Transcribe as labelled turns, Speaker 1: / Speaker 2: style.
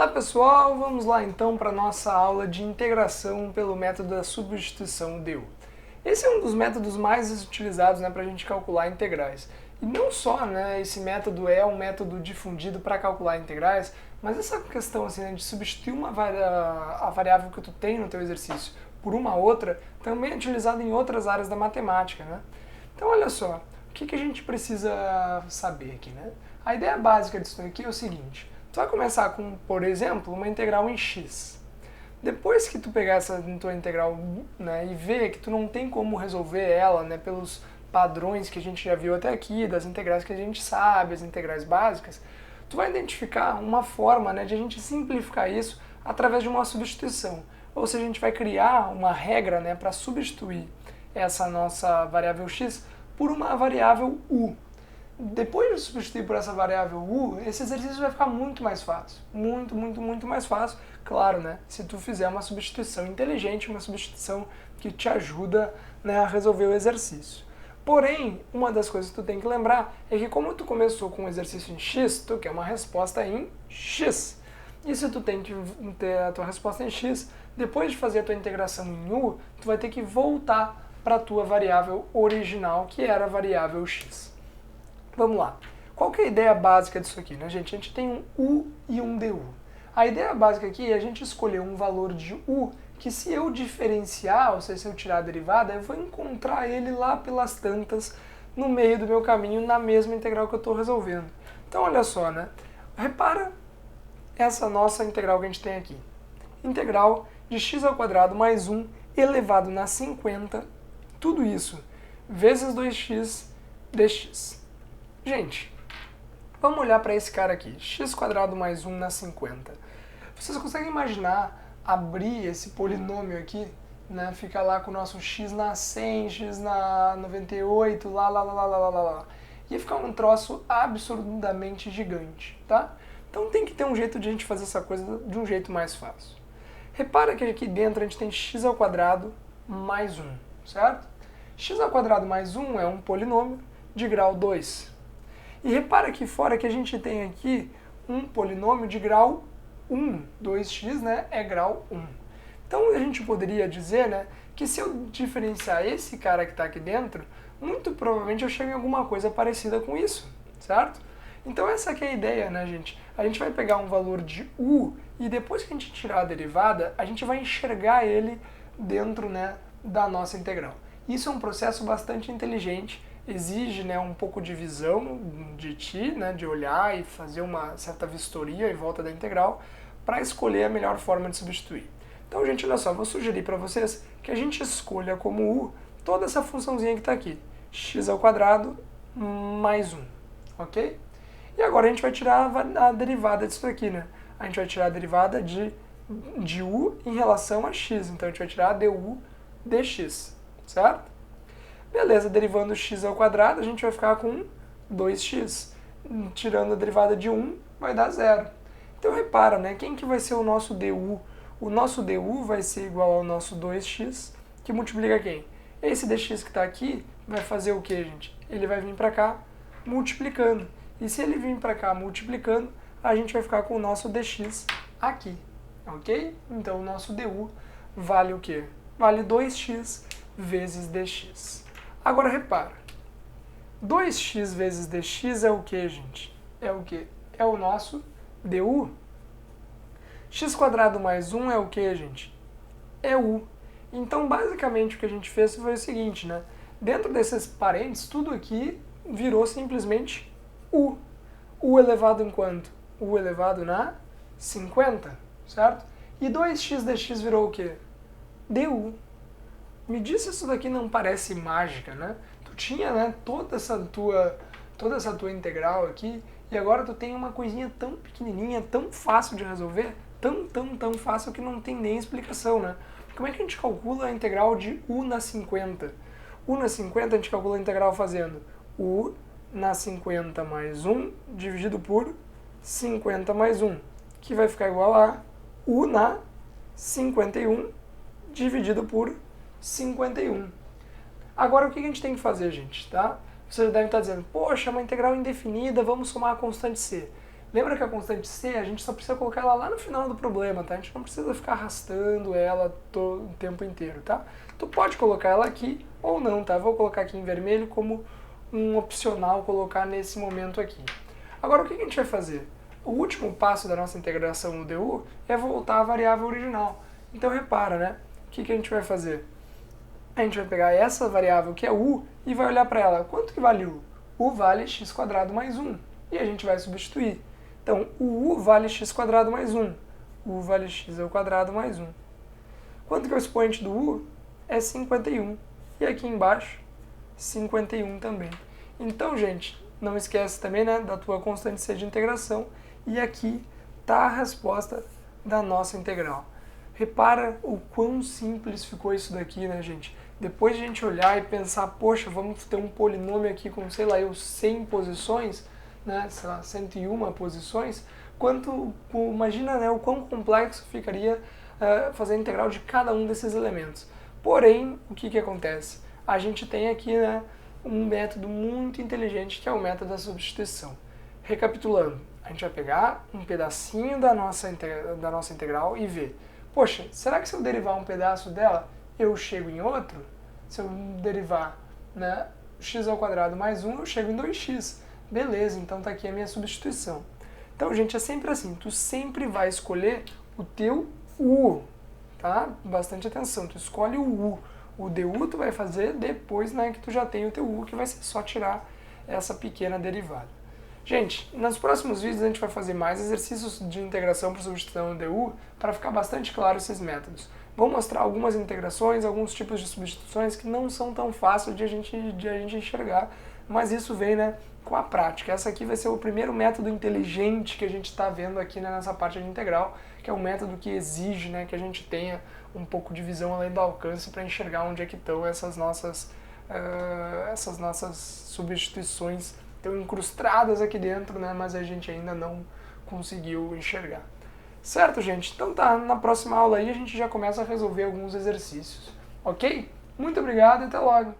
Speaker 1: Olá pessoal, vamos lá então para a nossa aula de integração pelo método da substituição DU. Esse é um dos métodos mais utilizados para a gente calcular integrais. E não só esse método é um método difundido para calcular integrais, mas essa questão assim, de substituir a variável que tu tem no teu exercício por uma outra também é utilizada em outras áreas da matemática. Então olha só, o que a gente precisa saber aqui? A ideia básica disso aqui é o seguinte: tu vai começar com, por exemplo, uma integral em x. Depois que tu pegar essa tua integral e ver que tu não tem como resolver ela pelos padrões que a gente já viu até aqui, das integrais que a gente sabe, as integrais básicas, tu vai identificar uma forma de a gente simplificar isso através de uma substituição. Ou seja, a gente vai criar uma regra para substituir essa nossa variável x por uma variável u. Depois de substituir por essa variável u, esse exercício vai ficar muito mais fácil. Muito mais fácil. Claro, se tu fizer uma substituição inteligente, uma substituição que te ajuda a resolver o exercício. Porém, uma das coisas que tu tem que lembrar é que como tu começou com um exercício em x, tu quer uma resposta em x. E se tu tem que ter a tua resposta em x, depois de fazer a tua integração em u, tu vai ter que voltar para a tua variável original, que era a variável x. Vamos lá. Qual que é a ideia básica disso aqui, gente? A gente tem um u e um du. A ideia básica aqui é a gente escolher um valor de u que, se eu diferenciar, ou seja, se eu tirar a derivada, eu vou encontrar ele lá pelas tantas no meio do meu caminho, na mesma integral que eu estou resolvendo. Então olha só, repara essa nossa integral que a gente tem aqui. Integral de x ao quadrado mais 1 elevado na 50, tudo isso, vezes 2x dx. Gente, vamos olhar para esse cara aqui, x² mais 1 na 50. Vocês conseguem imaginar abrir esse polinômio aqui, ficar lá com o nosso x na 100, x na 98, lá. Ia ficar um troço absurdamente gigante, tá? Então tem que ter um jeito de a gente fazer essa coisa de um jeito mais fácil. Repara que aqui dentro a gente tem x² mais 1, certo? x² mais 1 é um polinômio de grau 2. E repara aqui fora que a gente tem aqui um polinômio de grau 1. 2x é grau 1. Então a gente poderia dizer que se eu diferenciar esse cara que está aqui dentro, muito provavelmente eu chego em alguma coisa parecida com isso, certo? Então essa aqui é a ideia, gente? A gente vai pegar um valor de u e depois que a gente tirar a derivada, a gente vai enxergar ele dentro da nossa integral. Isso é um processo bastante inteligente, exige um pouco de visão de ti, de olhar e fazer uma certa vistoria em volta da integral para escolher a melhor forma de substituir. Então, gente, olha só, vou sugerir para vocês que a gente escolha como u toda essa funçãozinha que está aqui, x² mais 1, ok? E agora a gente vai tirar a derivada disso aqui, A gente vai tirar a derivada de u em relação a x, então a gente vai tirar a du dx, certo? Beleza, derivando x², a gente vai ficar com 2x. Tirando a derivada de 1, vai dar 0. Então repara, quem que vai ser o nosso du? O nosso du vai ser igual ao nosso 2x, que multiplica quem? Esse dx que está aqui vai fazer o que, gente? Ele vai vir para cá multiplicando. E se ele vir para cá multiplicando, a gente vai ficar com o nosso dx aqui, ok? Então o nosso du vale o quê? Vale 2x vezes dx. Agora repara, 2x vezes dx é o que, gente? É o que? É o nosso du. x² mais 1 é o que, gente? É u. Então, basicamente, o que a gente fez foi o seguinte, Dentro desses parênteses, tudo aqui virou simplesmente u. U elevado em quanto? U elevado na 50, certo? E 2x dx virou o quê? Du. Me diz se isso daqui não parece mágica, Tu tinha, toda essa tua integral aqui, e agora tu tem uma coisinha tão pequenininha, tão fácil de resolver, tão fácil que não tem nem explicação, Como é que a gente calcula a integral de u na 50? U na 50 a gente calcula a integral fazendo u na 50 mais 1 dividido por 50 mais 1, que vai ficar igual a u na 51 dividido por 51. Agora o que a gente tem que fazer, gente, tá? Você deve estar dizendo, poxa, uma integral indefinida, vamos somar a constante c. Lembra que a constante C, a gente só precisa colocar ela lá no final do problema, tá? A gente não precisa ficar arrastando ela todo o tempo inteiro, tá? Tu pode colocar ela aqui ou não, tá? Vou colocar aqui em vermelho como um opcional colocar nesse momento aqui. Agora, o que a gente vai fazer? O último passo da nossa integração no DU é voltar à variável original. Então, repara, né? O que a gente vai fazer? A gente vai pegar essa variável que é u e vai olhar para ela. Quanto que vale u? U vale x² mais 1. E a gente vai substituir. Então, o u vale x² mais 1. U vale x² mais 1. Quanto que é o expoente do u? É 51. E aqui embaixo, 51 também. Então, gente, não esquece também, né, da tua constante C de integração. E aqui está a resposta da nossa integral. Repara o quão simples ficou isso daqui, né, gente? Depois de a gente olhar e pensar, poxa, vamos ter um polinômio aqui com, sei lá, 100 posições, né, sei lá, 101 posições, imagina, né, o quão complexo ficaria fazer a integral de cada um desses elementos. Porém, o que acontece? A gente tem aqui, né, um método muito inteligente que é o método da substituição. Recapitulando, a gente vai pegar um pedacinho da nossa integral e ver, poxa, será que se eu derivar um pedaço dela, eu chego em outro? Se eu derivar, né, x² mais 1, eu chego em 2x. Beleza, então tá aqui a minha substituição. Então, gente, é sempre assim, tu sempre vai escolher o teu u, tá? Bastante atenção, tu escolhe o u. O du tu vai fazer depois, né, que tu já tem o teu u, que vai ser só tirar essa pequena derivada. Gente, nos próximos vídeos a gente vai fazer mais exercícios de integração por substituição do du para ficar bastante claro esses métodos. Vou mostrar algumas integrações, alguns tipos de substituições que não são tão fáceis de a gente enxergar, mas isso vem, né, com a prática. Essa aqui vai ser o primeiro método inteligente que a gente está vendo aqui, né, nessa parte de integral, que é um método que exige, né, que a gente tenha um pouco de visão além do alcance para enxergar onde é que estão essas nossas substituições estão incrustadas aqui dentro, né, mas a gente ainda não conseguiu enxergar. Certo, gente? Então tá, na próxima aula aí a gente já começa a resolver alguns exercícios, ok? Muito obrigado e até logo!